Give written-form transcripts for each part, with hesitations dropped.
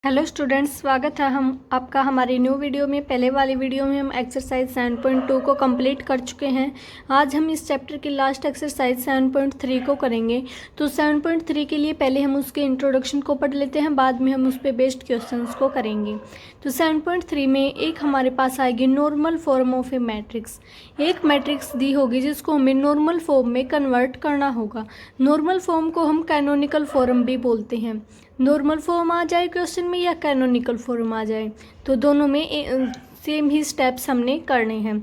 Hello students, स्वागत है हम आपका हमारी न्यू वीडियो में। पहले वाली वीडियो में हम एक्सरसाइज 7.2 को कंप्लीट कर चुके हैं। आज हम इस चैप्टर की लास्ट एक्सरसाइज 7.3 को करेंगे। तो 7.3 के लिए पहले हम उसके इंट्रोडक्शन को पढ़ लेते हैं, बाद में हम उस पर बेस्ड क्वेश्चंस को करेंगे। तो 7.3 में एक हमारे पास आएगी normal form of A matrix. एक मैट्रिक्स दी होगी जिसको हमें नॉर्मल फॉर्म में कन्वर्ट करना होगा। नॉर्मल फॉर्म को हम कैनोनिकल फॉर्म भी बोलते हैं। नॉर्मल फॉर्म आ जाए क्वेश्चन में या कैनोनिकल फॉर्म आ जाए, तो दोनों में सेम ही स्टेप्स हमने करने हैं।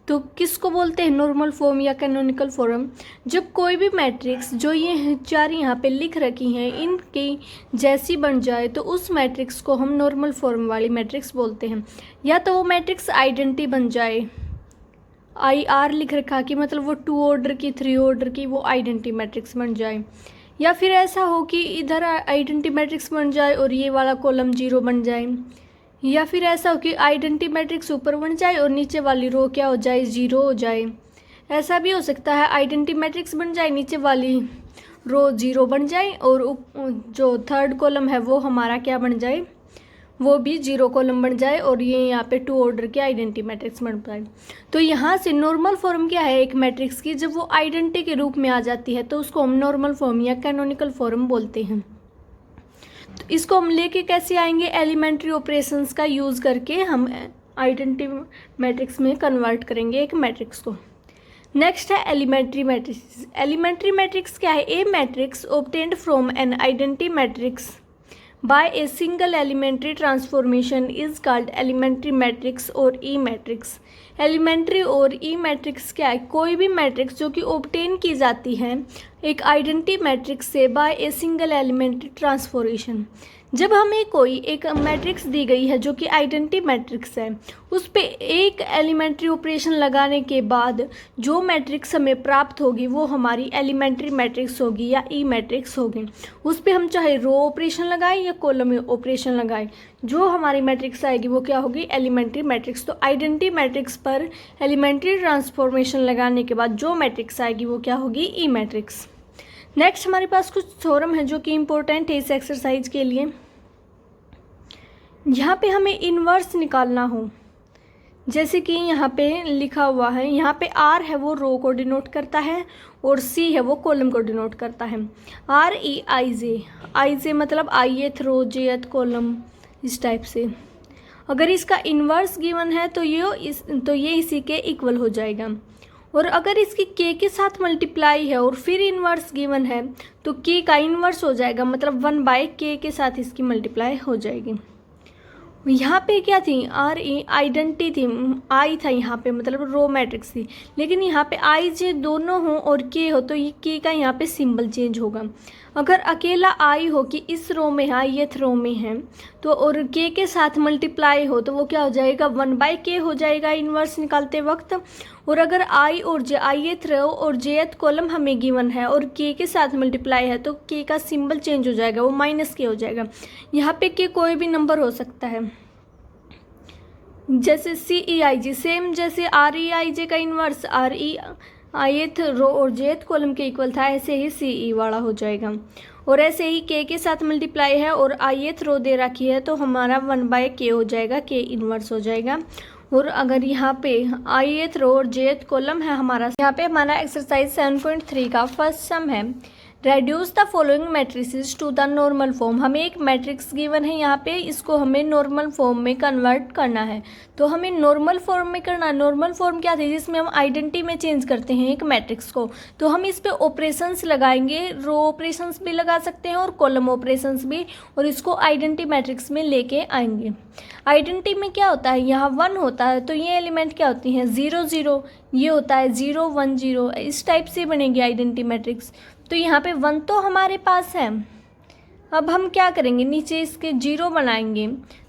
तो किसको बोलते हैं नॉर्मल फॉर्म या कैनोनिकल फॉर्म? जब कोई भी मैट्रिक्स जो ये चार यहाँ पे लिख रखी हैं इनकी जैसी बन जाए तो उस मैट्रिक्स को हम नॉर्मल फॉर्म वाली मैट्रिक्स बोलते हैं। या तो वो मैट्रिक्स आइडेंटिटी बन जाए, IR लिख रखा कि मतलब वो 2 ऑर्डर की 3 ऑर्डर की वो आइडेंटिटी मैट्रिक्स बन जाए। या फिर ऐसा हो कि इधर आइडेंटिटी मैट्रिक्स बन जाए और ये वाला कॉलम 0 बन जाए। या फिर ऐसा हो कि आइडेंटिटी मैट्रिक्स ऊपर बन जाए और नीचे वाली रो क्या हो जाए, 0 हो जाए। ऐसा भी हो सकता है आइडेंटिटी मैट्रिक्स बन जाए, नीचे वाली रो 0 बन जाए और जो थर्ड कॉलम है वो हमारा क्या बन जाए, वो भी 0 कॉलम बन जाए और ये यहाँ पे 2 ऑर्डर के आइडेंटिटी मैट्रिक्स बन पाए। तो यहाँ से नॉर्मल फॉर्म क्या है एक मैट्रिक्स की, जब वो आइडेंटिटी के रूप में आ जाती है तो उसको हम नॉर्मल फॉर्म या कैनोनिकल फॉर्म बोलते हैं। तो इसको हम लेके कैसे आएंगे, एलिमेंट्री ऑपरेशंस का यूज़ करके हम आइडेंटिटी मैट्रिक्स में कन्वर्ट करेंगे एक मैट्रिक्स को। नेक्स्ट है एलिमेंट्री मैट्रिक्स। एलिमेंट्री मैट्रिक्स क्या है? A matrix obtained from an identity matrix by a single elementary transformation is called elementary matrix और E matrix। एलिमेंट्री और ई मैट्रिक्स क्या है? कोई भी मैट्रिक्स जो कि ऑब्टेन की जाती है एक आइडेंटिटी मैट्रिक्स से by a single elementary transformation. जब हमें कोई एक मैट्रिक्स दी गई है जो कि आइडेंटिटी मैट्रिक्स है, उस पे एक एलिमेंट्री ऑपरेशन लगाने के बाद जो मैट्रिक्स हमें प्राप्त होगी वो हमारी एलिमेंट्री मैट्रिक्स होगी या ई मैट्रिक्स होगी। उस पे हम चाहे रो ऑपरेशन लगाएं या कॉलम ऑपरेशन लगाएं, जो हमारी मैट्रिक्स आएगी वो क्या होगी, एलिमेंट्री मैट्रिक्स। तो आइडेंटिटी मैट्रिक्स पर एलिमेंट्री ट्रांसफॉर्मेशन लगाने के बाद जो मैट्रिक्स आएगी वो क्या होगी, ई मैट्रिक्स। नेक्स्ट हमारे पास कुछ थ्योरम है जो कि इम्पोर्टेंट है इस एक्सरसाइज के लिए। यहाँ पे हमें इन्वर्स निकालना हो, जैसे कि यहाँ पे लिखा हुआ है, यहाँ पे R है वो रो को डिनोट करता है और C है वो कॉलम को डिनोट करता है। I मतलब ith रो jth कॉलम, इस टाइप से। अगर इसका इन्वर्स गिवन है तो ये इसी के इक्वल हो जाएगा। और अगर इसकी k के साथ मल्टीप्लाई है और फिर इन्वर्स गिवन है तो k का इन्वर्स हो जाएगा, मतलब 1/k के साथ इसकी मल्टीप्लाई हो जाएगी। यहाँ पे क्या थी, आइडेंटिटी थी, I था यहाँ पे, मतलब रो मैट्रिक्स थी। लेकिन यहाँ पे I J दोनों हो और K हो तो ये K का यहाँ पे सिंबल चेंज होगा। अगर अकेला I हो कि इस रो में है, ये रो में है, तो और K के साथ मल्टीप्लाई हो तो वो क्या हो जाएगा, 1/k हो जाएगा इन्वर्स निकालते वक्त। और अगर I और J, ith रो और jth कॉलम हमें गिवन है और K के साथ मल्टीप्लाई है तो K का सिंबल चेंज हो जाएगा, वो -k हो जाएगा। यहाँ पे K कोई भी नंबर हो सकता है, जैसे CEIJ, सेम जैसे REIJ का इन्वर्स ith रो और jth कॉलम के इक्वल था, ऐसे ही CE वाला हो जाएगा। और ऐसे ही K के साथ मल्टीप्लाई है और ith रो दे रखी है तो हमारा 1/k हो जाएगा, K इन्वर्स हो जाएगा। और अगर यहाँ पे ith रो और jth कॉलम है हमारा, यहाँ पे हमारा एक्सरसाइज 7.3 का फर्स्ट सम है, reduce the following matrices to the normal form. हमें एक मैट्रिक्स गिवन है यहाँ पे, इसको हमें नॉर्मल फॉर्म में कन्वर्ट करना है। तो हमें नॉर्मल फॉर्म में करना है। नॉर्मल फॉर्म क्या थी, जिसमें हम आइडेंटिटी में चेंज करते हैं एक मैट्रिक्स को। तो हम इस पे ऑपरेशंस लगाएंगे, रो ऑपरेशंस भी लगा सकते हैं और कॉलम ऑपरेशंस भी, और इसको आइडेंटिटी मैट्रिक्स में लेके आएंगे। आइडेंटिटी में क्या होता है, यहाँ 1 होता है तो ये एलिमेंट क्या होती हैं, 0 0, ये होता है 0 1 0, इस टाइप से बनेगी आइडेंटिटी मैट्रिक्स। तो यहाँ पे 1 तो हमारे पास है। अब हम क्या करेंगे, नीचे इसके 0 बनाएंगे।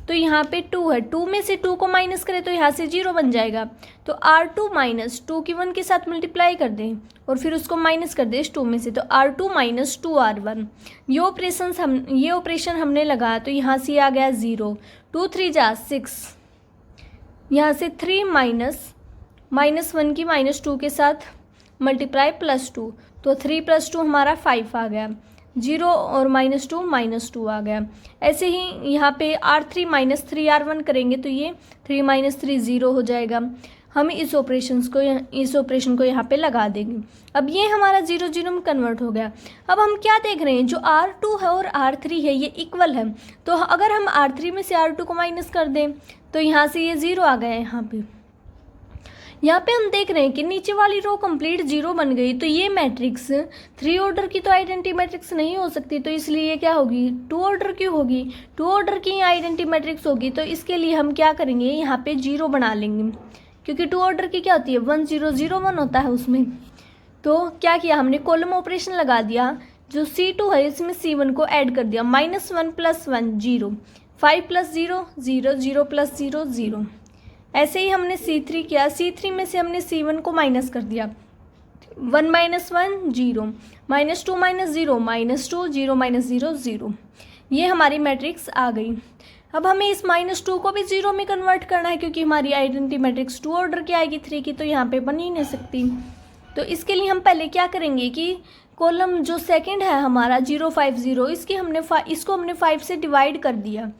तो यहाँ पे 2 है, 2 में से 2 को माइनस करें तो यहाँ से 0 बन जाएगा। तो R2 माइनस 2 की 1 के साथ मल्टीप्लाई कर दें और फिर उसको माइनस कर दें इस 2 में से, तो R2 माइनस 2R1। ये ऑपरेशन हमने लगाया तो यहाँ से आ गया 0, 2 3 जा 6, यहाँ से 3 माइनस 1 की -2 के साथ मल्टीप्लाई +2, तो 3 + 2 हमारा 5 आ गया। जीरो और -2 आ गया। ऐसे ही यहाँ पे R3 - 3R1 करेंगे तो ये 3 - 3 0 हो जाएगा। हम इस ऑपरेशन को यहाँ पे लगा देंगे। अब ये हमारा 0 0 में कन्वर्ट हो गया। अब हम क्या देख रहे हैं, जो R2 है और R3 है ये इक्वल है, तो अगर हम R3 में से R2 को माइनस कर दें तो यहाँ से ये 0 आ गया। यहाँ पे हम देख रहे हैं कि नीचे वाली रो कंप्लीट 0 बन गई, तो ये मैट्रिक्स 3 ऑर्डर की तो आइडेंटिटी मैट्रिक्स नहीं हो सकती, तो इसलिए ये क्या होगी, 2 ऑर्डर की होगी। 2 ऑर्डर की आइडेंटिटी मैट्रिक्स होगी, तो इसके लिए हम क्या करेंगे, यहाँ पे 0 बना लेंगे, क्योंकि 2 ऑर्डर की क्या होती है, 1 0 0 1 होता है उसमें। तो क्या किया हमने, कॉलम ऑपरेशन लगा दिया। जो C2 है इसमें C1 को ऐड कर दिया, -1 + 1 0, 5 + 0 0, 0 + 0 0। ऐसे ही हमने C3 किया, C3 में से हमने C1 को माइनस कर दिया, 1 - 1 0, -2 - 0 -2, 0 - 0 0। ये हमारी मैट्रिक्स आ गई। अब हमें इस -2 को भी 0 में कन्वर्ट करना है, क्योंकि हमारी आइडेंटिटी मैट्रिक्स 2 ऑर्डर की आएगी, 3 की तो यहाँ पे बन ही नहीं सकती। तो इसके लिए हम पहले क्या करेंगे कि कॉलम जो सेकंड है हमारा 0 5 0, इसको हमने 5 से डिवाइड कर दिया।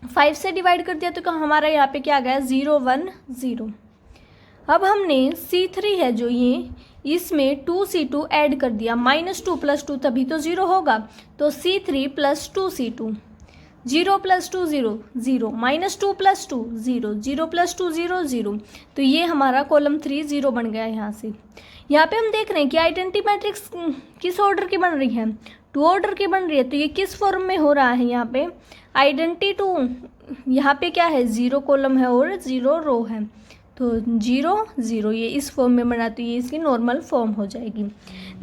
5 से डिवाइड कर दिया तो हमारा यहाँ पे क्या आ गया, 0 1 0। अब हमने C3 है जो ये, इसमें 2C2 ऐड कर दिया, -2 + 2 तभी तो 0 होगा, तो C3 + 2C2, 0 + 2 0 0, -2 + 2 0, 0 + 2 0 0। तो ये हमारा कॉलम 3 0 बन गया। यहाँ पे हम देख रहे हैं कि आइडेंटिटी मैट्रिक्स किस ऑर्डर की बन रही है, 2 ऑर्डर की बन रही है। तो ये किस फॉर्म में हो रहा है, यहाँ पे आइडेंटिटी 2, यहाँ पे क्या है, 0 कॉलम है और 0 रो है, तो 0 0 ये इस फॉर्म में बना, तो ये इसकी नॉर्मल फॉर्म हो जाएगी।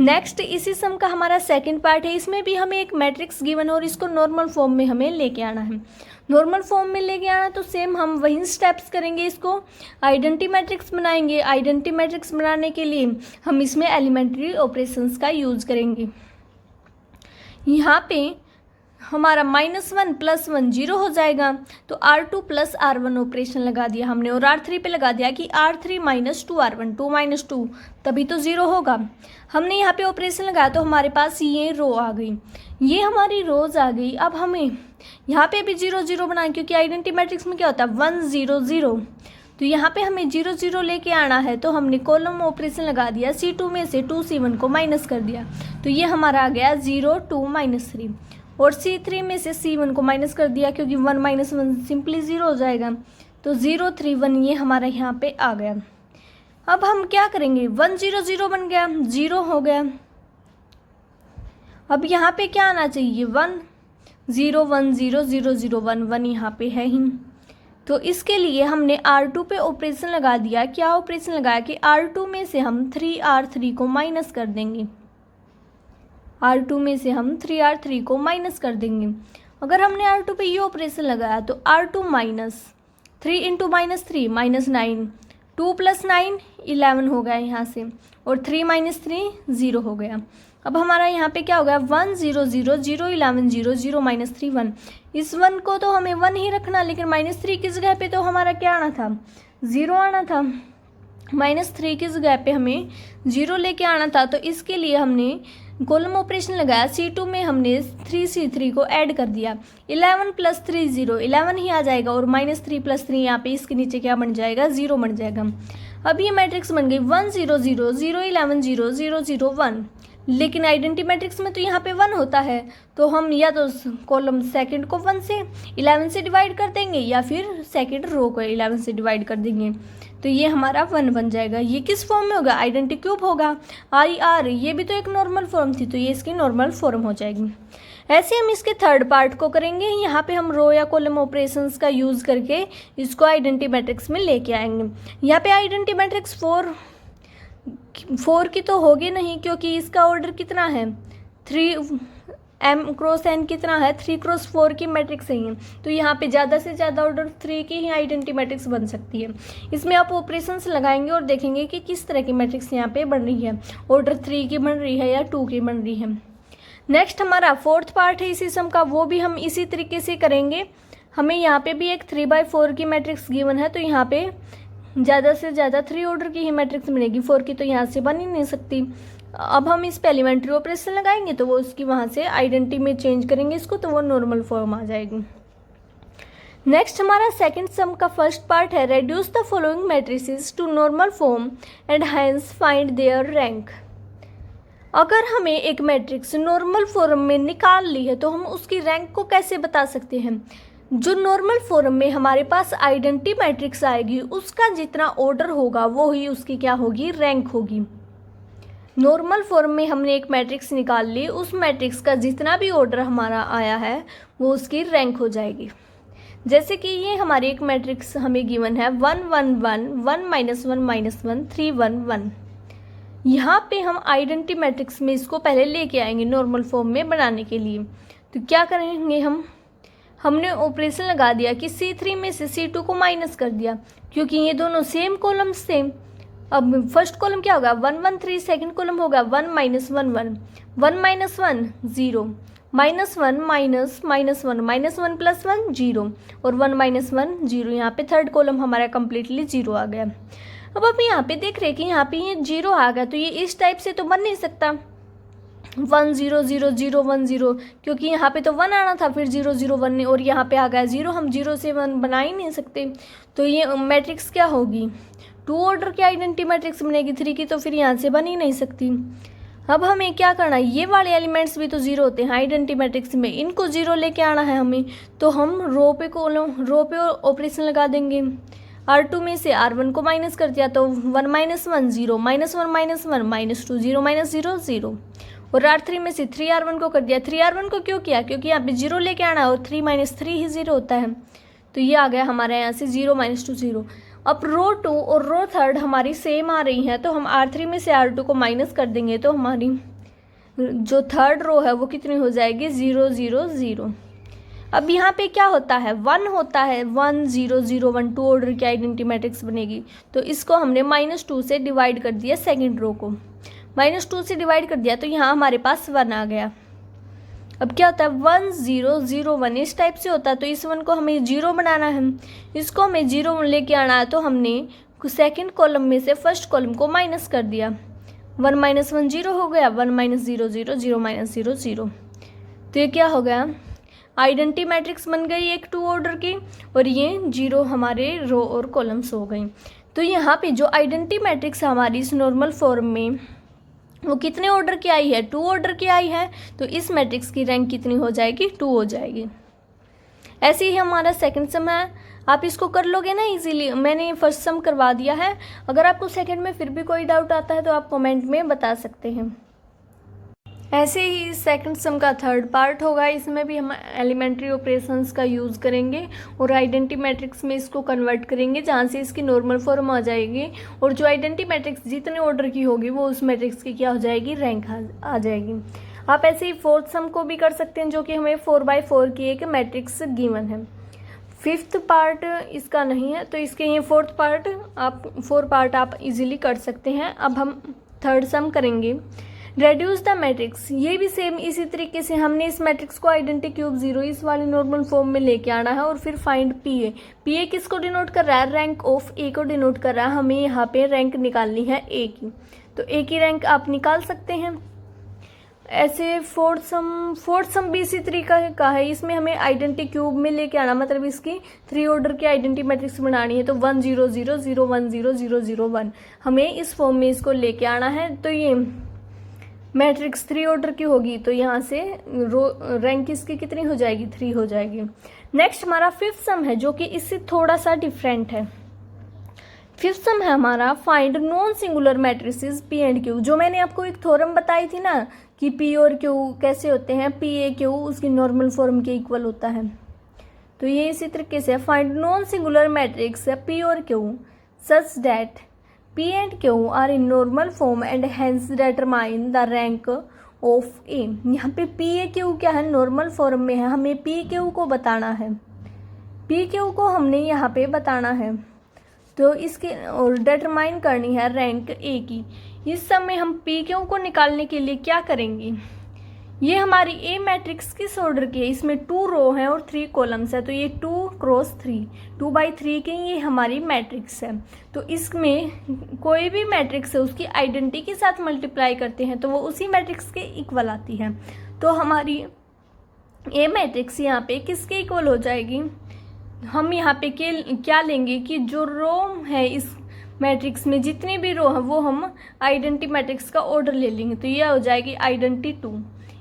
नेक्स्ट इसी सम का हमारा सेकंड पार्ट है, इसमें भी हमें एक मैट्रिक्स गिवन है और इसको नॉर्मल फॉर्म में हमें लेके आना है। नॉर्मल फॉर्म में लेके आना तो सेम हम वही स्टेप्स करेंगे, इसको आइडेंटिटी मैट्रिक्स बनाएंगे। आइडेंटिटी मैट्रिक्स बनाने के लिए हम इसमें एलिमेंट्री ऑपरेशंस का यूज़ करेंगे। यहाँ पे हमारा -1 + 1 0 हो जाएगा, तो R2 + R1 ऑपरेशन लगा दिया हमने, और R3 पे लगा दिया कि R3 - 2R1, 2 - 2 तभी तो 0 होगा। हमने यहाँ पे ऑपरेशन लगाया तो हमारे पास ये रो आ गई, ये हमारी रोज आ गई। अब हमें यहाँ पे भी 0 0 बनाए, क्योंकि आइडेंटिटी मैट्रिक्स में क्या होता है, 1 0 0, तो यहाँ पे हमें 0 0 लेके आना है, तो हमने कॉलम ऑपरेशन लगा दिया, C2 में से 2C1 को माइनस कर दिया, तो ये हमारा आ गया 0 2 - 3, और C3 में से C1 को माइनस कर दिया, क्योंकि 1 - 1 सिंपली 0 हो जाएगा, तो 0 3 1 ये हमारा यहाँ पे आ गया। अब हम क्या करेंगे, 1 0 0 बन गया, 0 हो गया। अब यहाँ पे क्या आना चाहिए, 1 0 1 0 0 0 1 1 यहाँ पे है ही, तो इसके लिए हमने R2 पे ऑपरेशन लगा दिया। क्या ऑपरेशन लगाया कि R2 में से हम 3R3 को माइनस कर देंगे, R2 में से हम 3R3 को माइनस कर देंगे। अगर हमने R2 पे ये ऑपरेशन लगाया तो R2 - 3 × -3 -9, 2 + 9 11 हो गया यहाँ से, और 3 - 3 0 हो गया। अब हमारा यहाँ पे क्या हो गया, 1 0 0 0 11 0 0 -3 1। इस 1 को तो हमें 1 ही रखना, लेकिन -3 की जगह पे तो हमारा क्या आना था, 0 आना था। -3 की जगह पे हमें 0 लेके आना था, तो इसके लिए हमने कॉलम ऑपरेशन लगाया। C2 में हमने 3C3 को ऐड कर दिया, 11 + 3 0, 11 ही आ जाएगा, और -3 + 3 यहाँ पे इसके नीचे क्या बन जाएगा, 0 बन जाएगा। अब ये मैट्रिक्स बन गई 1 0 0 0 11 0 0 0 1, लेकिन आइडेंटिटी मैट्रिक्स में तो यहाँ पे 1 होता है, तो हम या तो कॉलम सेकंड को 1 से 11 से डिवाइड कर देंगे, या फिर सेकंड रो को 11 से डिवाइड कर देंगे, तो ये हमारा 1 बन जाएगा। ये किस फॉर्म में होगा, आइडेंटिटी क्यूब होगा, IR, ये भी तो एक नॉर्मल फॉर्म थी, तो ये इसकी नॉर्मल फॉर्म हो जाएगी। ऐसे हम इसके थर्ड पार्ट को करेंगे। यहाँ पे हम रो या कॉलम ऑपरेशंस का यूज़ करके इसको आइडेंटिटी मैट्रिक्स में लेके आएंगे। यहाँ पे आइडेंटिटी मैट्रिक्स 4 की तो होगी नहीं, क्योंकि इसका ऑर्डर कितना है, 3 M × N कितना है, 3 × 4 की मैट्रिक्स है, तो यहाँ पे ज़्यादा से ज़्यादा ऑर्डर 3 की ही आइडेंटिटी मैट्रिक्स बन सकती है। इसमें आप ऑपरेशंस लगाएंगे और देखेंगे कि किस तरह की मैट्रिक्स यहाँ पे बन रही है, ऑर्डर 3 की बन रही है या 2 की बन रही है। नेक्स्ट हमारा फोर्थ पार्ट है इसी सम का, वो भी हम इसी तरीके से करेंगे। हमें यहाँ पे भी एक 3/4 की मैट्रिक्स गिवन है, तो यहाँ पे ज़्यादा से ज़्यादा 3 ऑर्डर की ही मैट्रिक्स मिलेगी, 4 की तो यहाँ से बन ही नहीं सकती। अब हम इस पे एलिमेंट्री ऑपरेशन लगाएंगे तो वो उसकी वहाँ से आइडेंटिटी में चेंज करेंगे इसको, तो वो नॉर्मल फॉर्म आ जाएगी। नेक्स्ट हमारा सेकंड सम का फर्स्ट पार्ट है, reduce the following matrices to normal form and hence find their rank. अगर हमें एक मैट्रिक्स नॉर्मल फॉर्म में निकाल ली है तो हम उसकी रैंक को कैसे बता सकते हैं। जो नॉर्मल फॉर्म में हमारे पास आइडेंटिटी मैट्रिक्स आएगी उसका जितना ऑर्डर होगा वो ही उसकी क्या होगी, रैंक होगी। नॉर्मल फॉर्म में हमने एक मैट्रिक्स निकाल ली, उस मैट्रिक्स का जितना भी ऑर्डर हमारा आया है वो उसकी रैंक हो जाएगी। जैसे कि ये हमारी एक मैट्रिक्स हमें गिवन है 1 1 1 1 -1 -1 3 1 1। यहाँ पे हम आइडेंटिटी मैट्रिक्स में इसको पहले लेके आएंगे नॉर्मल फॉर्म में बनाने के लिए। तो क्या करेंगे, हमने ऑपरेशन लगा दिया कि C3 में से C2 को माइनस कर दिया, क्योंकि ये दोनों सेम कॉलम्स थे। अब फर्स्ट कॉलम क्या होगा 1 1 3, सेकेंड कॉलम होगा 1 -1 1 1 -1 0 -1 माइनस -1 -1 + 1 0 और 1 -1 0। यहाँ पे थर्ड कॉलम हमारा कम्प्लीटली 0 आ गया। अब हम यहाँ पे देख रहे हैं कि यहाँ पे ये 0 आ गया, तो ये इस टाइप से तो बन नहीं सकता 1 0 0 0 1 0, क्योंकि यहाँ पे तो 1 आना था, फिर 0 0 1 और यहाँ पे आ गया 0। हम 0 से 1 बना ही नहीं सकते, तो ये मैट्रिक्स क्या होगी, 2 ऑर्डर की आइडेंटिटी मैट्रिक्स बनेगी। 3 की तो फिर यहाँ से बन ही नहीं सकती। अब हमें क्या करना है, ये वाले एलिमेंट्स भी तो 0 होते हैं आइडेंटिटी मैट्रिक्स में, इनको 0 लेके आना है हमें। तो हम रो पे ऑपरेशन लगा देंगे। R2 में से R1 को माइनस कर दिया तो 1 -1 0 -1 -1 -2 0 -0 0 और R3 में से 3R1 को कर दिया। 3R1 को क्यों किया, क्योंकि यहाँ पे 0 लेके आना है और 3 - 3 ही 0 होता है, तो ये आ गया हमारे यहाँ से 0 -2 0। अब रो 2 और रो 3 हमारी सेम आ रही हैं, तो हम R3 में से R2 को माइनस कर देंगे तो हमारी जो थर्ड रो है वो कितनी हो जाएगी 0 0 0। अब यहाँ पे क्या होता है 1 होता है 1 0 0 1 2 ऑर्डर की आइडेंटिटी मैट्रिक्स बनेगी, तो इसको हमने -2 से डिवाइड कर दिया, सेकेंड रो को -2 से डिवाइड कर दिया तो यहाँ हमारे पास 1 आ गया। अब क्या होता है 1 0 0 1 इस टाइप से होता है, तो इस 1 को हमें 0 बनाना है, इसको हमें 0 लेके आना है, तो हमने सेकेंड कॉलम में से फर्स्ट कॉलम को माइनस कर दिया। 1 -1 0 हो गया, 1 -0 0 0 -0 0। तो ये क्या हो गया, आइडेंटिटी मैट्रिक्स बन गई एक 2 ऑर्डर की, और ये 0 हमारे रो और कॉलम्स हो गई। तो यहाँ पे जो आइडेंटिटी मैट्रिक्स हमारी इस नॉर्मल फॉर्म में वो कितने ऑर्डर की आई है, 2 ऑर्डर की आई है, तो इस मैट्रिक्स की रैंक कितनी हो जाएगी, 2 हो जाएगी। ऐसे ही हमारा सेकंड सम है, आप इसको कर लोगे ना इजीली। मैंने फर्स्ट सम करवा दिया है, अगर आपको सेकंड में फिर भी कोई डाउट आता है तो आप कमेंट में बता सकते हैं। ऐसे ही सेकंड सम का थर्ड पार्ट होगा, इसमें भी हम एलिमेंट्री ऑपरेशंस का यूज़ करेंगे और आइडेंटिटी मैट्रिक्स में इसको कन्वर्ट करेंगे, जहाँ से इसकी नॉर्मल फॉर्म आ जाएगी, और जो आइडेंटिटी मैट्रिक्स जितने ऑर्डर की होगी वो उस मैट्रिक्स की क्या हो जाएगी, रैंक आ जाएगी। आप ऐसे ही फोर्थ सम को भी कर सकते हैं, जो कि हमें 4x4 की एक मैट्रिक्स गिवन है। फिफ्थ पार्ट इसका नहीं है, तो इसके ये फोर्थ पार्ट फोर पार्ट आप इजीली कर सकते हैं। अब हम थर्ड सम करेंगे, रेड्यूस द मैट्रिक्स। ये भी सेम इसी तरीके से हमने इस मैट्रिक्स को आइडेंटिटी क्यूब 0 इस वाले नॉर्मल फॉर्म में लेके आना है, और फिर फाइंड पी ए किसको डिनोट कर रहा है, रैंक ऑफ ए को डिनोट कर रहा है। हमें यहाँ पे रैंक निकालनी है ए की, तो ए की रैंक आप निकाल सकते हैं। ऐसे फोर्थ सम भी इसी तरीका का है, इसमें हमें आइडेंटिटी क्यूब में लेके आना, मतलब इसकी 3 ऑर्डर की आइडेंटिटी मैट्रिक्स बनानी है। तो 1 0 0 0 1 0 0 0 1 हमें इस फॉर्म में इसको लेके आना है। तो ये मैट्रिक्स 3 ऑर्डर की होगी, तो यहाँ से रैंक इसकी कितनी हो जाएगी, 3 हो जाएगी। नेक्स्ट हमारा फिफ्थ सम है, जो कि इससे थोड़ा सा डिफरेंट है। फिफ्थ सम है हमारा find non singular matrices P and Q. जो मैंने आपको एक थ्योरम बताई थी ना कि पी और क्यू कैसे होते हैं, पी ए क्यू उसकी नॉर्मल फॉर्म के इक्वल होता है। तो ये इसी तरीके से find non singular matrix P और Q such that P and Q are in normal form and hence determine the rank of A। यहाँ पे P A Q क्या है, नॉर्मल फॉर्म में है, हमें P Q को बताना है, P Q को हमने यहाँ पे बताना है। तो इसके और डिटरमाइन करनी है रैंक A की। इस समय हम P Q को निकालने के लिए क्या करेंगे, ये हमारी ए मैट्रिक्स किस ऑर्डर की है, इसमें 2 रो हैं और 3 कॉलम्स है, तो ये 2 क्रॉस 3 2/3 की ये हमारी मैट्रिक्स है। तो इसमें कोई भी मैट्रिक्स है उसकी आइडेंटिटी के साथ मल्टीप्लाई करते हैं तो वो उसी मैट्रिक्स के इक्वल आती है। तो हमारी ए मैट्रिक्स यहाँ पे किसके इक्वल हो जाएगी, हम यहाँ पे क्या लेंगे कि जो रो है इस मैट्रिक्स में जितनी भी रो है वो हम आइडेंटिटी मैट्रिक्स का ऑर्डर ले लेंगे, तो यह हो जाएगी आइडेंटिटी 2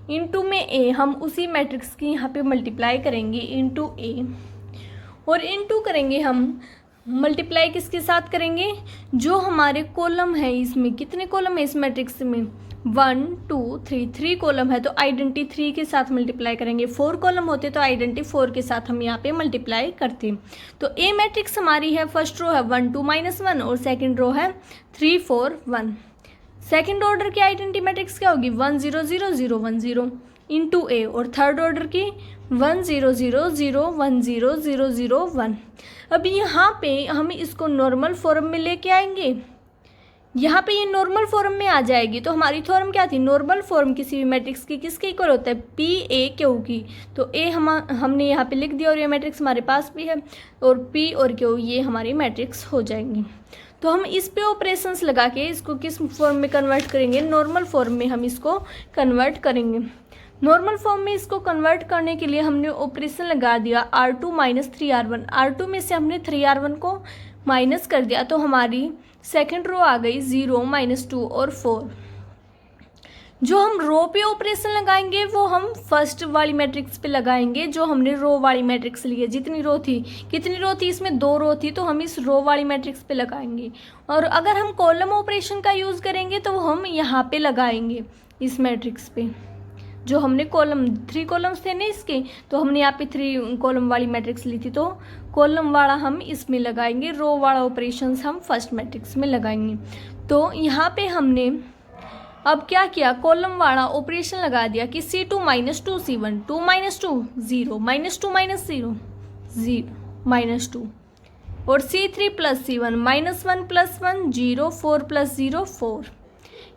इंटू में ए, हम उसी मैट्रिक्स की यहाँ पे मल्टीप्लाई करेंगे इंटू ए, और इंटू करेंगे हम मल्टीप्लाई किसके साथ करेंगे, जो हमारे कॉलम है इसमें, कितने कॉलम है इस मैट्रिक्स में 1 2 3 कॉलम है, तो आइडेंटिटी 3 के साथ मल्टीप्लाई करेंगे। 4 कॉलम होते तो आइडेंटिटी 4 के साथ हम यहाँ पे मल्टीप्लाई करते। तो ए मैट्रिक्स हमारी है, फर्स्ट रो है 1 2 -1 और सेकंड रो है 3 4 1। सेकंड ऑर्डर की आइडेंटिटी मैट्रिक्स क्या होगी 1 0 0 0 1 0 इंटू ए, और थर्ड ऑर्डर की 1 0 0 0 1 0 0 0 1। अब यहाँ पे हम इसको नॉर्मल फॉर्म में लेके आएंगे, यहाँ पे ये नॉर्मल फॉर्म में आ जाएगी। तो हमारी थ्योरम क्या थी, नॉर्मल फॉर्म किसी भी मैट्रिक्स की किसके इक्वल होता है, पी ए क्यू की। तो ए हमने यहाँ पे लिख दिया और ये मैट्रिक्स हमारे पास भी है, और पी और क्यू ये हमारी मैट्रिक्स हो जाएंगी। तो हम इस पे ऑपरेशंस लगा के इसको किस फॉर्म में कन्वर्ट करेंगे, नॉर्मल फॉर्म में हम इसको कन्वर्ट करेंगे। नॉर्मल फॉर्म में इसको कन्वर्ट करने के लिए हमने ऑपरेशन लगा दिया R2 - 3R1। R2 में से हमने 3R1 को माइनस कर दिया, तो हमारी सेकेंड रो आ गई 0 -2 और 4। जो हम रो पे ऑपरेशन लगाएंगे वो हम फर्स्ट वाली मैट्रिक्स पे लगाएंगे, जो हमने रो वाली मैट्रिक्स ली है। जितनी रो थी, कितनी रो थी इसमें 2 रो थी, तो हम इस रो वाली मैट्रिक्स पे लगाएंगे। और अगर हम कॉलम ऑपरेशन का यूज़ करेंगे तो हम यहाँ पे लगाएंगे इस मैट्रिक्स पे। जो हमने कॉलम 3 कॉलम्स थे ना इसके, तो हमने यहाँ पे 3 कॉलम वाली मैट्रिक्स ली थी, तो कॉलम वाला हम इसमें लगाएंगे, रो वाला ऑपरेशंस हम फर्स्ट मैट्रिक्स में लगाएंगे। तो यहाँ पे हमने अब क्या किया, कॉलम वाला ऑपरेशन लगा दिया कि C2 - 2 C1 2 - 2 0 -2 - 0 0 -2, और C3 + C1 -1 + 1 0 4 + 0 4।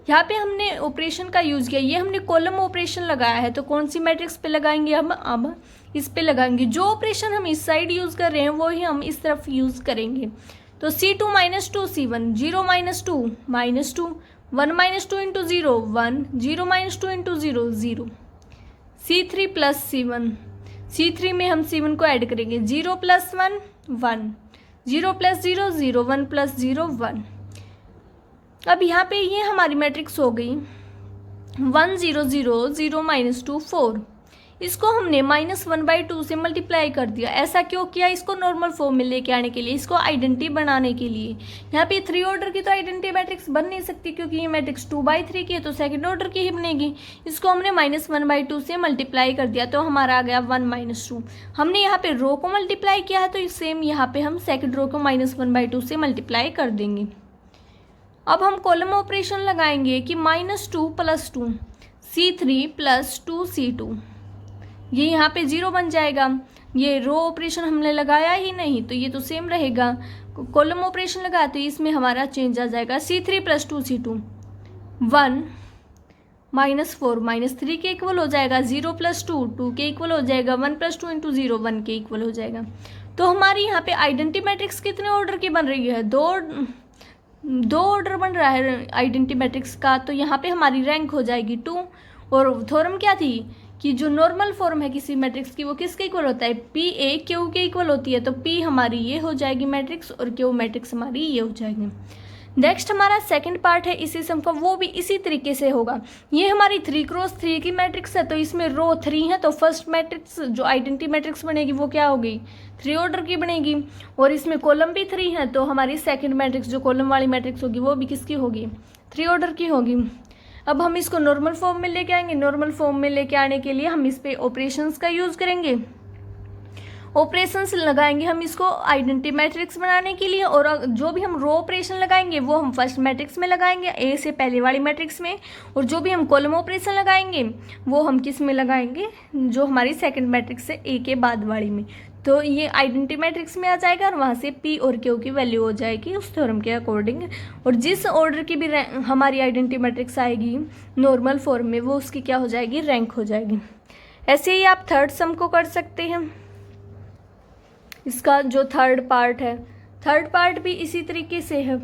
यहाँ पे हमने ऑपरेशन का यूज़ किया, ये हमने कॉलम ऑपरेशन लगाया है, तो कौन सी मैट्रिक्स पे लगाएंगे हम, अब इस पे लगाएंगे। जो ऑपरेशन हम इस साइड यूज़ कर रहे हैं वो ही हम इस तरफ यूज़ करेंगे। तो C2 - 2 C1 0 -2 -2 1 - 2 × 0 1 0 - 2 × 0 0। C3 + C1, C3 में हम C1 को ऐड करेंगे, 0 + 1 1 0 + 0 0 1 + 0 1। अब यहाँ पे ये हमारी मैट्रिक्स हो गई 1 0 0 0 -2 4। इसको हमने -1/2 से मल्टीप्लाई कर दिया। ऐसा क्यों किया, इसको नॉर्मल फॉर्म में लेके आने के लिए, इसको आइडेंटिटी बनाने के लिए। यहाँ पे 3 ऑर्डर की तो आइडेंटिटी मैट्रिक्स बन नहीं सकती, क्योंकि ये मैट्रिक्स 2/3 की है, तो सेकंड ऑर्डर की ही बनेगी। इसको हमने -1/2 से मल्टीप्लाई कर दिया, तो हमारा आ गया 1 - 2। हमने यहाँ पे रो को मल्टीप्लाई किया है, तो सेम यहाँ पे हम सेकेंड रो को -1/2 से मल्टीप्लाई कर देंगे। अब हम कॉलम ऑपरेशन लगाएंगे कि -2 + 2 C3 + 2 C2, ये यहाँ पे 0 बन जाएगा। ये रो ऑपरेशन हमने लगाया ही नहीं, तो ये तो सेम रहेगा। कॉलम ऑपरेशन लगाते तो इसमें हमारा चेंज आ जाएगा, C3 + 2 C2 1 -4 -3 के इक्वल हो जाएगा, 0 + 2 2 के इक्वल हो जाएगा, 1 + 2 × 0 1 के इक्वल हो जाएगा। तो हमारी यहाँ पे आइडेंटिटी मैट्रिक्स कितने ऑर्डर की बन रही है, दो ऑर्डर बन रहा है आइडेंटिटी मैट्रिक्स का। तो यहाँ पे हमारी रैंक हो जाएगी 2। और थ्योरम क्या थी कि जो नॉर्मल फॉर्म है किसी मैट्रिक्स की वो किसके इक्वल होता है, पी ए क्यू के इक्वल होती है। तो पी हमारी ये हो जाएगी मैट्रिक्स और क्यू मैट्रिक्स हमारी ये हो जाएगी। नेक्स्ट हमारा सेकंड पार्ट है इसी सम का, वो भी इसी तरीके से होगा। ये हमारी 3x3 की मैट्रिक्स है, तो इसमें रो 3 है, तो फर्स्ट मैट्रिक्स जो आइडेंटिटी मैट्रिक्स बनेगी वो क्या होगी, 3 ऑर्डर की बनेगी। और इसमें कॉलम भी 3 है, तो हमारी सेकंड मैट्रिक्स जो कॉलम वाली मैट्रिक्स होगी वो भी किसकी होगी, 3 ऑर्डर की होगी। अब हम इसको नॉर्मल फॉर्म में लेके आएंगे। नॉर्मल फॉर्म में लेके आने के लिए हम इस पे ऑपरेशंस का यूज़ करेंगे। ऑपरेशंस लगाएंगे हम इसको आइडेंटिटी मैट्रिक्स बनाने के लिए, और जो भी हम रो ऑपरेशन लगाएंगे वो हम फर्स्ट मैट्रिक्स में लगाएंगे, ए से पहले वाली मैट्रिक्स में। और जो भी हम कॉलम ऑपरेशन लगाएंगे वो हम किस में लगाएंगे, जो हमारी सेकंड मैट्रिक्स है ए के बाद वाली में। तो ये आइडेंटिटी मैट्रिक्स में आ जाएगा और वहाँ से P और Q की वैल्यू हो जाएगी उस थ्योरम के अकॉर्डिंग। और जिस ऑर्डर की भी हमारी आइडेंटिटी मैट्रिक्स आएगी नॉर्मल फॉर्म में, वो उसकी क्या हो जाएगी, रैंक हो जाएगी। ऐसे ही आप थर्ड सम को कर सकते हैं। इसका जो थर्ड पार्ट भी इसी तरीके से है।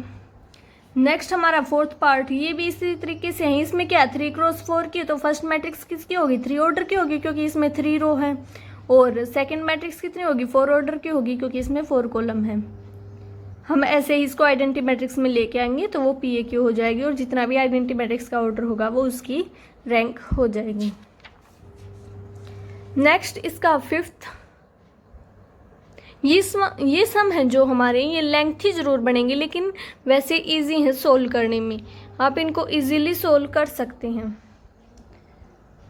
नेक्स्ट हमारा फोर्थ पार्ट, ये भी इसी तरीके से है। इसमें क्या 3x4 की, तो फर्स्ट मैट्रिक्स किसकी होगी, 3 ऑर्डर की होगी क्योंकि इसमें 3 रो है। और सेकंड मैट्रिक्स कितनी होगी, 4 ऑर्डर की होगी क्योंकि इसमें 4 कॉलम है। हम ऐसे ही इसको आइडेंटिटी मैट्रिक्स में लेके आएंगे तो वो PAQ हो जाएगी और जितना भी आइडेंटिटी मैट्रिक्स का ऑर्डर होगा वो उसकी रैंक हो जाएगी। नेक्स्ट इसका फिफ्थ, ये सम है जो हमारे, ये लेंथी ज़रूर बनेंगे लेकिन वैसे इजी है सोल्व करने में, आप इनको इजीली सोल्व कर सकते हैं।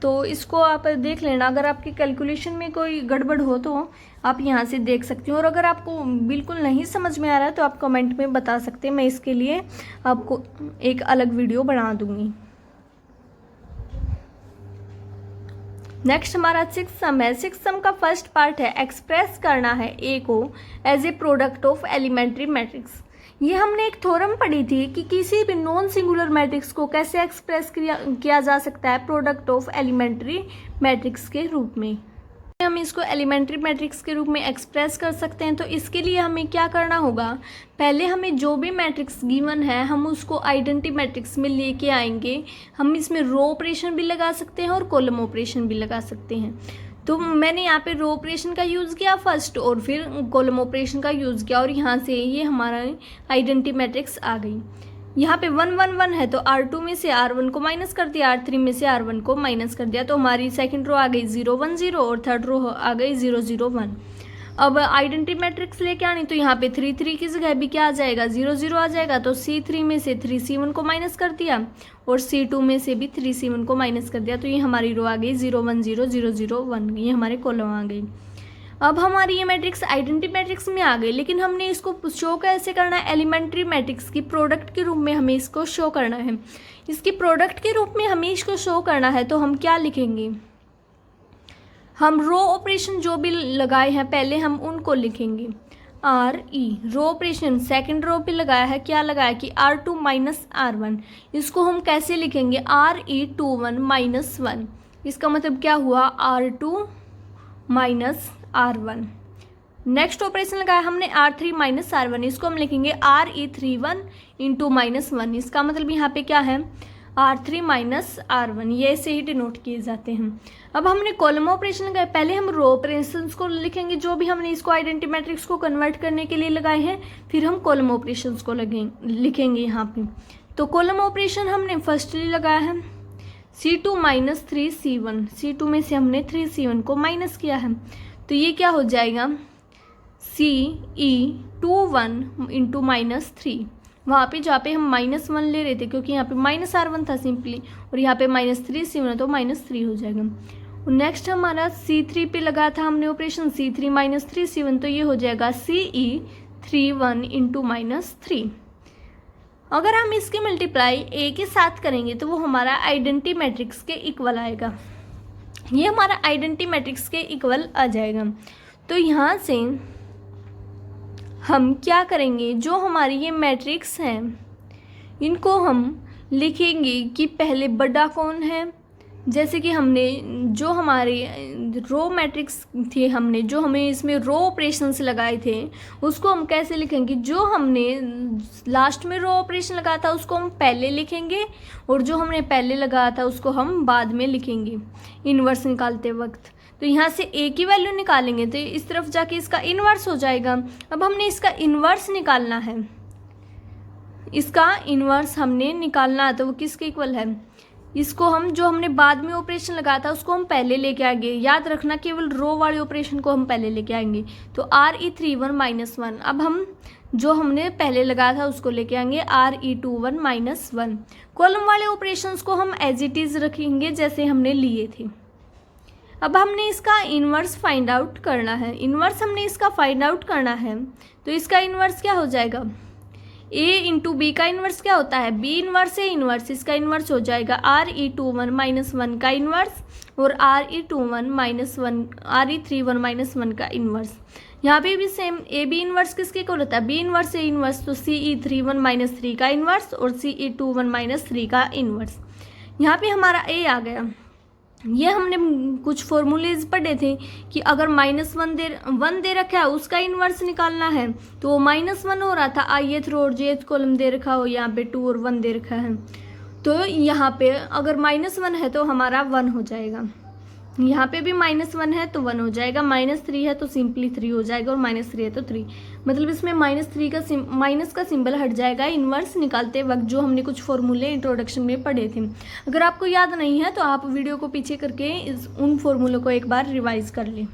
तो इसको आप देख लेना, अगर आपकी कैलकुलेशन में कोई गड़बड़ हो तो आप यहाँ से देख सकते हो। और अगर आपको बिल्कुल नहीं समझ में आ रहा है तो आप कमेंट में बता सकते हैं, मैं इसके लिए आपको एक अलग वीडियो बना दूँगी। नेक्स्ट हमारा सिक्स सम है। सिक्स सम का फर्स्ट पार्ट है एक्सप्रेस करना है ए को as a product of elementary matrix. ये हमने एक थ्योरम पढ़ी थी कि किसी भी नॉन सिंगुलर मैट्रिक्स को कैसे एक्सप्रेस किया जा सकता है प्रोडक्ट ऑफ एलिमेंट्री मैट्रिक्स के रूप में। हम इसको एलिमेंट्री मैट्रिक्स के रूप में एक्सप्रेस कर सकते हैं। तो इसके लिए हमें क्या करना होगा, पहले हमें जो भी मैट्रिक्स गिवन है हम उसको आइडेंटिटी मैट्रिक्स में लेके आएंगे। हम इसमें रो ऑपरेशन भी लगा सकते हैं और कॉलम ऑपरेशन भी लगा सकते हैं। तो मैंने यहाँ पे रो ऑपरेशन का यूज़ किया फर्स्ट और फिर कॉलम ऑपरेशन का यूज़ किया और यहाँ से ये हमारा आइडेंटिटी मैट्रिक्स आ गई। यहाँ पे 1 1 1 है तो R2 में से R1 को माइनस कर दिया, R3 में से R1 को माइनस कर दिया, तो हमारी सेकंड रो आ गई 0 1 0 और थर्ड रो आ गई 0 0 1। अब आइडेंटिटी मैट्रिक्स लेके आनी तो यहाँ पे 3 3 की जगह भी क्या आ जाएगा, 0 0 आ जाएगा। तो C3 में से 3 C1 को माइनस कर दिया और C2 में से भी 3 C1 को माइनस कर दिया, तो ये हमारी रो आ गई 0 1 0 0 0 1, ये हमारे कॉलम आ गई। अब हमारी ये मैट्रिक्स आइडेंटिटी मैट्रिक्स में आ गई, लेकिन हमने इसको शो कैसे करना है, एलिमेंट्री मैट्रिक्स की प्रोडक्ट के रूप में हमें इसको शो करना है। इसकी प्रोडक्ट के रूप में हमें इसको शो करना है तो हम क्या लिखेंगे, हम रो ऑपरेशन जो भी लगाए हैं पहले हम उनको लिखेंगे। RE row operation second row पे लगाया है, क्या लगाया कि R2 माइनस R1, इसको हम कैसे लिखेंगे RE21 माइनस 1। इसका मतलब क्या हुआ R2 minus R1। Next operation लगाया हमने R3 माइनस R1, इसको हम लिखेंगे RE31 इंटू माइनस 1। इसका मतलब यहाँ पे क्या है R3 माइनस R1, ये ऐसे ही डिनोट किए जाते हैं। अब हमने कॉलम ऑपरेशन लगाए, पहले हम रो ऑपरेशंस को लिखेंगे जो भी हमने इसको आइडेंटिटी मैट्रिक्स को कन्वर्ट करने के लिए लगाए हैं, फिर हम कॉलम ऑपरेशंस को लिखेंगे यहाँ पे। तो कॉलम ऑपरेशन हमने फर्स्टली लगाया है C2 माइनस 3 C1, C2 में से हमने 3 C1 को माइनस किया है, तो ये क्या हो जाएगा CE21 इंटू माइनस 3। वहाँ पे जहाँ पे हम माइनस 1 ले रहे थे क्योंकि यहाँ पे माइनस R1 था सिंपली, और यहाँ पे माइनस 3 C1 तो माइनस 3 हो जाएगा। और नेक्स्ट हमारा C3 पे लगा था हमने ऑपरेशन C3 माइनस 3 C1, तो ये हो जाएगा CE31 इंटू माइनस 3। अगर हम इसके मल्टीप्लाई ए के साथ करेंगे तो वो हमारा आइडेंटिटी मैट्रिक्स के इक्वल आएगा, ये हमारा आइडेंटिटी मैट्रिक्स के इक्वल आ जाएगा। तो यहाँ से हम क्या करेंगे, जो हमारी ये मैट्रिक्स हैं इनको हम लिखेंगे कि पहले बड़ा कौन है। जैसे कि हमने जो हमारे रो मैट्रिक्स थे, हमने जो हमें इसमें रो ऑपरेशंस लगाए थे उसको हम कैसे लिखेंगे, जो हमने लास्ट में रो ऑपरेशन लगाया था उसको हम पहले लिखेंगे और जो हमने पहले लगाया था उसको हम बाद में लिखेंगे इन्वर्स निकालते वक्त। तो यहाँ से ए की वैल्यू निकालेंगे तो इस तरफ जाके इसका इन्वर्स हो जाएगा। अब हमने इसका इन्वर्स निकालना है, इसका इन्वर्स हमने निकालना है, तो वो किसके इक्वल है, इसको हम जो हमने बाद में ऑपरेशन लगाया था उसको हम पहले लेके आएंगे। याद रखना केवल रो वाले ऑपरेशन को हम पहले लेके आएंगे। तो RE31 माइनस 1, अब हम जो हमने पहले लगाया था उसको लेके आएंगे RE21 माइनस 1। कॉलम वाले ऑपरेशंस को हम एज इट इज़ रखेंगे जैसे हमने लिए थे। अब हमने इसका इन्वर्स फाइंड आउट करना है, इन्वर्स हमने इसका फाइंड आउट करना है, तो इसका इन्वर्स क्या हो जाएगा, ए इंटू बी का इन्वर्स क्या होता है, बी इन्वर्स ए इन्वर्स, इसका इन्वर्स हो जाएगा RE21 माइनस 1 का इन्वर्स और RE21 माइनस 1 RE31 माइनस 1 का इन्वर्स। यहाँ पे भी सेम ए बी इन्वर्स किसके इक्वल होता है, बी इन्वर्स ए इन्वर्स, तो CE31 माइनस 3 का इन्वर्स और CE21 माइनस 3 का इन्वर्स। यहाँ पे हमारा ए आ गया। ये हमने कुछ फॉर्मूलेज पढ़े थे कि अगर -1 दे रखा है उसका इन्वर्स निकालना है तो वो -1 हो रहा था, ith रो और jth कॉलम दे रखा हो, यहाँ पे 2 और 1 दे रखा है, तो यहाँ पे अगर -1 है तो हमारा 1 हो जाएगा, यहाँ पे भी -1 है तो 1 हो जाएगा, -3 है तो सिंपली 3 हो जाएगा और -3 है तो 3, मतलब इसमें -3 का माइनस का सिंबल हट जाएगा इन्वर्स निकालते वक्त, जो हमने कुछ फॉर्मूले इंट्रोडक्शन में पढ़े थे। अगर आपको याद नहीं है तो आप वीडियो को पीछे करके उन फॉर्मूलों को एक बार रिवाइज कर लें।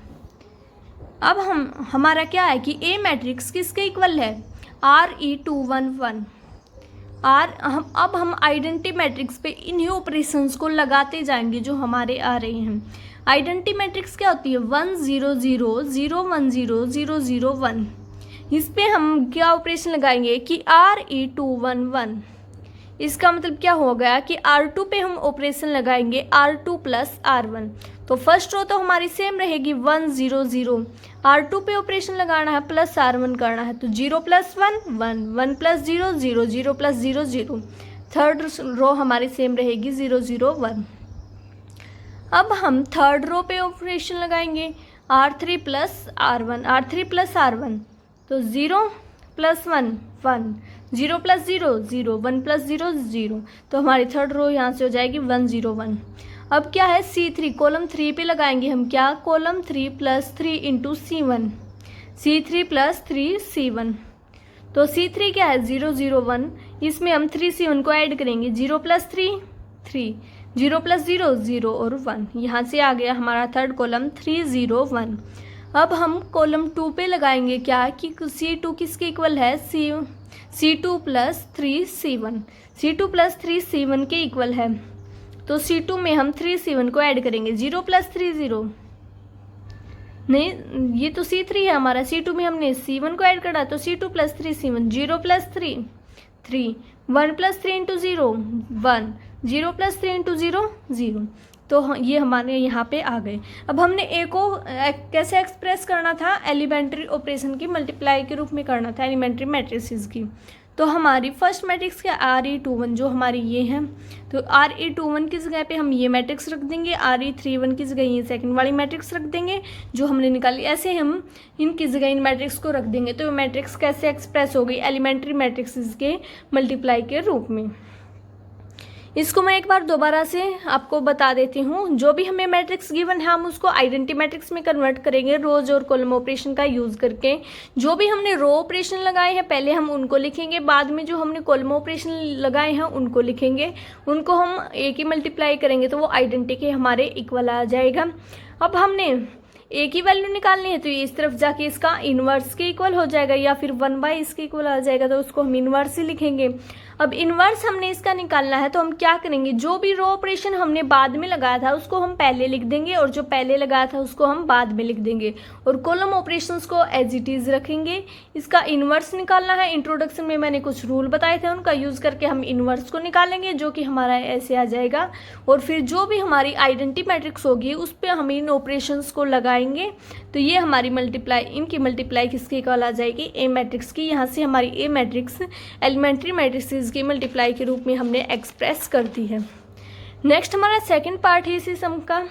अब हमारा क्या है कि ए मैट्रिक्स किसके इक्वल है, RE211 अब हम आइडेंटिटी मैट्रिक्स पे इन्हीं ऑपरेशंस को लगाते जाएंगे जो हमारे आ रहे हैं। आइडेंटिटी मैट्रिक्स क्या होती है, 1 0 0 0 1 0 0 0 1। इस पे हम क्या ऑपरेशन लगाएंगे कि RE211, इसका मतलब क्या हो गया कि R2 पे हम ऑपरेशन लगाएंगे R2 प्लस R1। तो फर्स्ट रो तो हमारी सेम रहेगी 1 0 0, R2 पे ऑपरेशन लगाना है प्लस R1 करना है, तो 0 plus 1 1 1 plus 0 0 0 plus 0 0। Third row हमारी सेम रहेगी 0 0 1। अब हम थर्ड रो पे ऑपरेशन लगाएंगे R3 plus R1, R3 plus R1, तो 0 प्लस 1 1 0 प्लस 0 0 1 प्लस 0 0, तो हमारी थर्ड रो यहाँ से हो जाएगी 1 0 1। अब क्या है C3, कॉलम 3 पे लगाएंगे हम क्या, column 3 plus 3 into C1, C3 plus 3 C1, तो C3 क्या है 0 0 1, इसमें हम 3 C1 को ऐड करेंगे, 0 प्लस 3 3 0 प्लस 0 0 और 1, यहाँ से आ गया हमारा थर्ड कॉलम 3 0 1। अब हम कॉलम 2 पे लगाएंगे क्या कि C2 किसके इक्वल है, C2 plus 3 C1, C2 plus 3 C1 के इक्वल है, तो C2 में हम 3 C1 को ऐड करेंगे, 0 प्लस 3 0, नहीं ये तो C3 है हमारा, C2 में हमने C1 को ऐड करा, तो C2 plus 3 C1, 0 plus 3 3 1 plus 3 into 0 1 0 plus 3 into 0 0, तो ये हमारे यहाँ पे आ गए। अब हमने ए को कैसे एक्सप्रेस करना था, एलिमेंट्री ऑपरेशन की मल्टीप्लाई के रूप में करना था, एलिमेंट्री मैट्रिसेस की। तो हमारी फर्स्ट मैट्रिक्स क्या, RE21 जो हमारी ये है, तो RE21 की जगह पे हम ये मैट्रिक्स रख देंगे, RE31 की जगह ये सेकंड वाली मैट्रिक्स रख देंगे जो हमने निकाली, ऐसे हम इनकी जगह इन मैट्रिक्स को रख देंगे। तो मैट्रिक्स कैसे एक्सप्रेस हो गई, एलिमेंट्री मैट्रिक्स के मल्टीप्लाई के रूप में। इसको मैं एक बार दोबारा से आपको बता देती हूँ, जो भी हमें मैट्रिक्स गिवन है हम उसको आइडेंटिटी मैट्रिक्स में कन्वर्ट करेंगे रोज और कॉलम ऑपरेशन का यूज़ करके। जो भी हमने रो ऑपरेशन लगाए हैं पहले हम उनको लिखेंगे, बाद में जो हमने कॉलम ऑपरेशन लगाए हैं उनको लिखेंगे, उनको हम ए की मल्टीप्लाई करेंगे तो वो आइडेंटिटी के हमारे इक्वल आ जाएगा। अब हमने ए की वैल्यू निकालनी है तो ये इस तरफ जाके इसका इन्वर्स के इक्वल हो जाएगा या फिर 1/, इसके इक्वल आ जाएगा, तो उसको हम इन्वर्स ही लिखेंगे। अब इन्वर्स हमने इसका निकालना है तो हम क्या करेंगे, जो भी रो ऑपरेशन हमने बाद में लगाया था उसको हम पहले लिख देंगे और जो पहले लगाया था उसको हम बाद में लिख देंगे, और कॉलम ऑपरेशंस को एज इट इज रखेंगे। इसका इन्वर्स निकालना है, इंट्रोडक्शन में मैंने कुछ रूल बताए थे उनका यूज़ करके हम इन्वर्स को निकालेंगे जो कि हमारा ऐसे आ जाएगा, और फिर जो भी हमारी आइडेंटिटी मैट्रिक्स होगी उस पर हम इन ऑपरेशंस को लगाएंगे, तो ये हमारी मल्टीप्लाई, इनकी मल्टीप्लाई किसकी इक्वल आ जाएगी, ए मैट्रिक्स की। यहाँ से हमारी ए मैट्रिक्स एलिमेंट्री मैट्रिक्स की मल्टीप्लाई के रूप में हमने एक्सप्रेस कर दी है। नेक्स्ट हमारा सेकंड पार्ट है इसी सम का,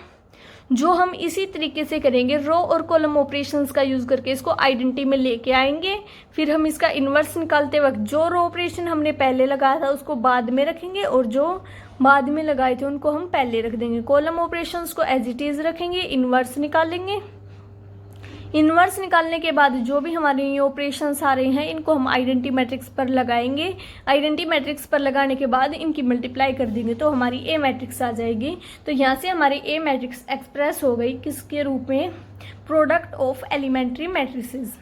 जो हम इसी तरीके से करेंगे, रो और कॉलम ऑपरेशंस का यूज़ करके इसको आइडेंटिटी में लेके आएंगे, फिर हम इसका इन्वर्स निकालते वक्त जो रो ऑपरेशन हमने पहले लगाया था उसको बाद में रखेंगे और जो बाद में लगाए थे उनको हम पहले रख देंगे। कॉलम ऑपरेशंस को एज इट इज रखेंगे, इन्वर्स निकालेंगे। इन्वर्स निकालने के बाद जो भी हमारे ये ऑपरेशंस आ रहे हैं इनको हम आइडेंटिटी मैट्रिक्स पर लगाएंगे। आइडेंटिटी मैट्रिक्स पर लगाने के बाद इनकी मल्टीप्लाई कर देंगे तो हमारी ए मैट्रिक्स आ जाएगी। तो यहाँ से हमारी ए मैट्रिक्स एक्सप्रेस हो गई किसके रूप में, product of elementary matrices.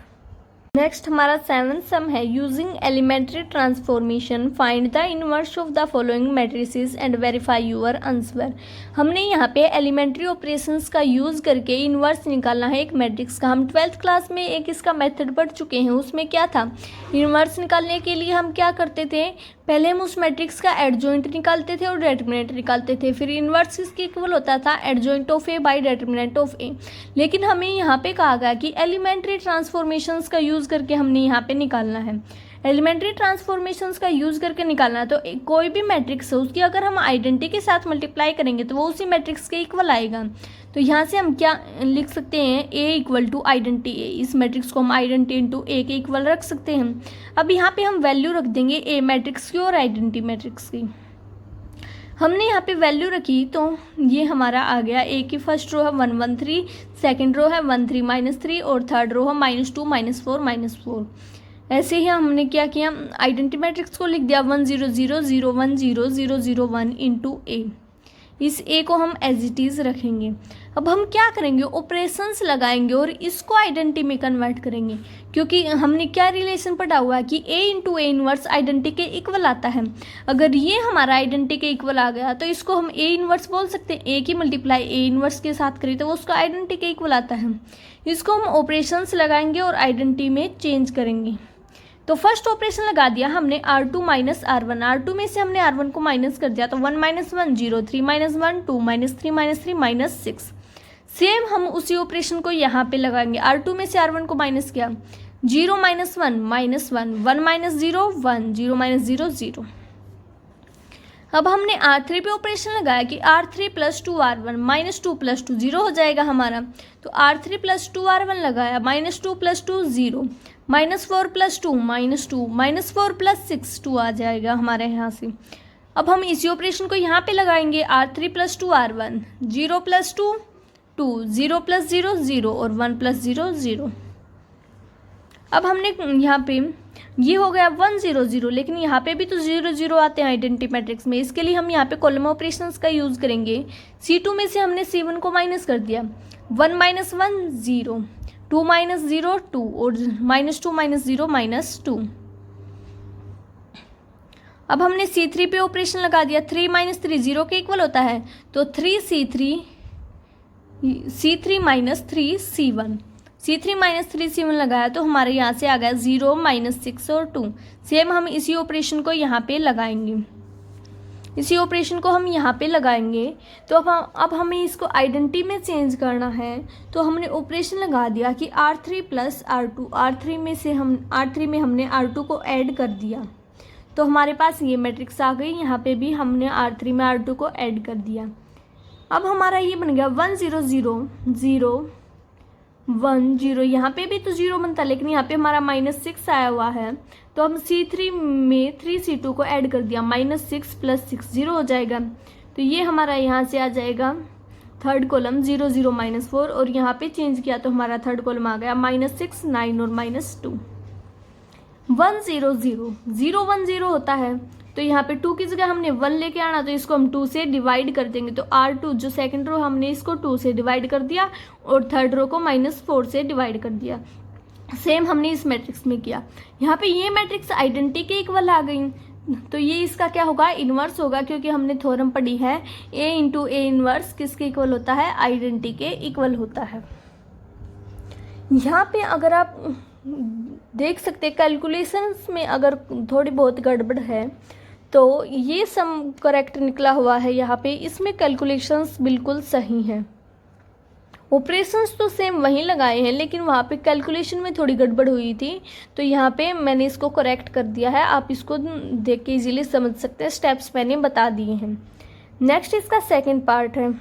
Next हमारा 7th सम है using elementary transformation find the inverse of the following matrices and verify your answer. हमने यहाँ पे एलिमेंट्री ऑपरेशंस का यूज़ करके इनवर्स निकालना है एक मैट्रिक्स का। हम 12th क्लास में एक इसका मेथड पढ़ चुके हैं, उसमें क्या था, इनवर्स निकालने के लिए हम क्या करते थे, पहले हम उस मैट्रिक्स का एडजॉइंट निकालते थे और डिटरमिनेंट निकालते थे, फिर इनवर्स किसके इक्वल होता था, adjoint of A by determinant of A. लेकिन हमें यहाँ पे कहा गया कि एलिमेंट्री ट्रांसफॉर्मेशंस का यूज़ करके हमने यहाँ पे निकालना है, एलिमेंट्री ट्रांसफॉर्मेशंस का यूज़ करके निकालना है। तो कोई भी मैट्रिक्स है उसकी अगर हम आइडेंटिटी के साथ मल्टीप्लाई करेंगे तो वो उसी मैट्रिक्स के इक्वल आएगा। तो यहाँ से हम क्या लिख सकते हैं, ए इक्वल टू आइडेंटिटी ए, इस मैट्रिक्स को हम आइडेंटिटी इंटू ए के इक्वल रख सकते हैं। अब यहाँ पे हम वैल्यू रख देंगे ए मैट्रिक्स की और आइडेंटिटी मैट्रिक्स की। हमने यहाँ पे वैल्यू रखी तो ये हमारा आ गया, ए की फर्स्ट रो है 1 1 3, सेकेंड रो है 1 3 -3 और थर्ड रो है -2 -4 -4। ऐसे ही हमने क्या किया, आइडेंटिटी मैट्रिक्स को लिख दिया 1 0 0 0 1 0 0 0 1 इंटू ए। इस ए को हम एज इट इज़ रखेंगे। अब हम क्या करेंगे, ऑपरेशंस लगाएंगे और इसको आइडेंटिटी में कन्वर्ट करेंगे, क्योंकि हमने क्या रिलेशन पढ़ा हुआ है कि ए इंटू ए इनवर्स आइडेंटिटी के इक्वल आता है। अगर ये हमारा आइडेंटिटी के इक्वल आ गया तो इसको हम ए इनवर्स बोल सकते हैं, ए की मल्टीप्लाई ए इनवर्स के साथ करें तो वो उसका आइडेंटिटी के इक्वल आता है। इसको हम ऑपरेशंस लगाएंगे और आइडेंटिटी में चेंज करेंगे। तो फर्स्ट ऑपरेशन लगा दिया हमने R2 माइनस R1, R2 में से हमने R1 को माइनस कर दिया तो 1 -1 0 3 -1 2 -3 -3 -6। सेम हम उसी ऑपरेशन को यहाँ पे लगाएंगे, R2 में से R1 को माइनस किया 0 -1 -1 1 -0 1 0 -0 0। अब हमने R3 पे ऑपरेशन लगाया कि R3 + 2R1 -2 + 2 0 हो जाएगा हमारा। तो R3 + 2R1 लगाया, -2 + 2 0, -4 + 2 -2, -4 + 6 2 आ जाएगा हमारे यहाँ से। अब हम इसी ऑपरेशन को यहाँ पे लगाएंगे, R3 + 2R1 0 + 2 2 0 + 0 0 और 1 + 0 0। अब हमने यहाँ पे ये हो गया 1 0 0, लेकिन यहाँ पे भी तो 0 0 आते हैं आइडेंटिटी मैट्रिक्स में। इसके लिए हम यहाँ पे कॉलम ऑपरेशंस का यूज़ करेंगे। C2 में से हमने C1 को माइनस कर दिया, 1 -1 0, 2 -0 2 और -2 -0 -2। अब हमने C3 पे ऑपरेशन लगा दिया, 3 - 3 0 के इक्वल होता है तो 3C3 -3 C1, C3 -3 C1 लगाया तो हमारे यहाँ से आ गया 0 -6 और 2। सेम हम इसी ऑपरेशन को यहाँ पे लगाएंगे, इसी ऑपरेशन को हम यहाँ पे लगाएंगे। तो अब हमें इसको आइडेंटिटी में चेंज करना है तो हमने ऑपरेशन लगा दिया कि R3 + R2, R3 में हमने R2 को ऐड कर दिया तो हमारे पास ये मैट्रिक्स आ गई। यहाँ पे भी हमने R3 में R2 को ऐड कर दिया। अब हमारा ये बन गया 1 0 0 0 1 0। यहाँ पे भी तो 0 बनता लेकिन यहाँ पे हमारा -6 आया हुआ है तो हम C3 में 3C2 को ऐड कर दिया, -6 + 6 0 हो जाएगा। तो ये हमारा यहाँ से आ जाएगा थर्ड कॉलम 0 0 -4 और यहाँ पे चेंज किया तो हमारा थर्ड कॉलम आ गया -6 9 और -2। 1 0 0 0 1 0 होता है तो यहाँ पे 2 की जगह हमने 1 लेके आना तो इसको हम 2 से डिवाइड कर देंगे। तो R2 जो सेकंड रो हमने इसको 2 से डिवाइड कर दिया और थर्ड रो को -4 से डिवाइड कर दिया। सेम हमने इस मैट्रिक्स में किया। यहाँ पे ये मैट्रिक्स आइडेंटिटी के इक्वल आ गई तो ये इसका क्या होगा, इन्वर्स होगा, क्योंकि हमने थ्योरम पढ़ी है A इंटू ए इन्वर्स किसके इक्वल होता है, आइडेंटिटी के इक्वल होता है। यहाँ पे अगर आप देख सकते हैं कैलकुलेशंस में अगर थोड़ी बहुत गड़बड़ है तो ये सम करेक्ट निकला हुआ है। यहाँ पे इसमें कैलकुलेशंस बिल्कुल सही हैं, ऑपरेशंस तो सेम वहीं लगाए हैं लेकिन वहाँ पे कैलकुलेशन में थोड़ी गड़बड़ हुई थी तो यहाँ पे मैंने इसको करेक्ट कर दिया है। आप इसको देख के इजीली समझ सकते हैं, स्टेप्स मैंने बता दिए हैं। नेक्स्ट इसका सेकंड पार्ट है।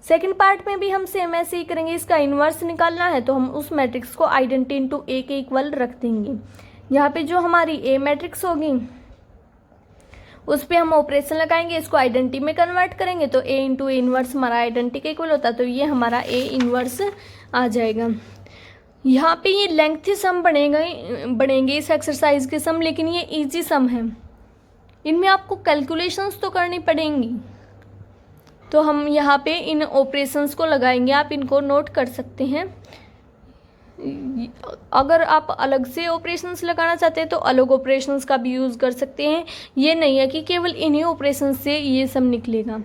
सेकंड पार्ट में भी हम सेम ऐसे ही करेंगे। इसका इन्वर्स निकालना है तो हम उस मैट्रिक्स को आइडेंटिटी इंटू ए के इक्वल रख देंगे। यहाँ पे जो हमारी ए मैट्रिक्स होगी उस पर हम ऑपरेशन लगाएंगे, इसको आइडेंटिटी में कन्वर्ट करेंगे तो ए इंटू ए इन्वर्स हमारा आइडेंटिटी के इक्वल होता है तो ये हमारा ए इन्वर्स आ जाएगा। यहाँ पे ये लेंथी सम बनेंगे इस एक्सरसाइज के सम, लेकिन ये इजी सम है, इनमें आपको कैलकुलेशंस तो करनी पड़ेंगी। तो हम यहाँ पे इन ऑपरेशंस को लगाएंगे, आप इनको नोट कर सकते हैं। अगर आप अलग से ऑपरेशंस लगाना चाहते हैं तो अलग ऑपरेशंस का भी यूज़ कर सकते हैं। ये नहीं है कि केवल इन्हीं ऑपरेशंस से ये सब निकलेगा।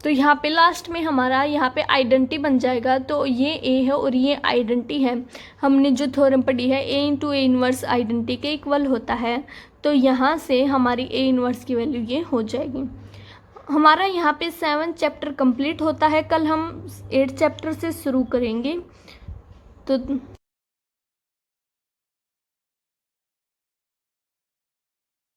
तो यहाँ पे लास्ट में हमारा यहाँ पे आइडेंटिटी बन जाएगा। तो ये ए है और ये आइडेंटिटी है। हमने जो थ्योरम पढ़ी है ए इंटू ए इनवर्स आइडेंटिटी के इक्वल होता है। तो यहाँ से हमारी ए इनवर्स की वैल्यू ये हो जाएगी। हमारा यहाँ पे 7 चैप्टर कंप्लीट होता है। कल हम 8 चैप्टर से शुरू करेंगे। तो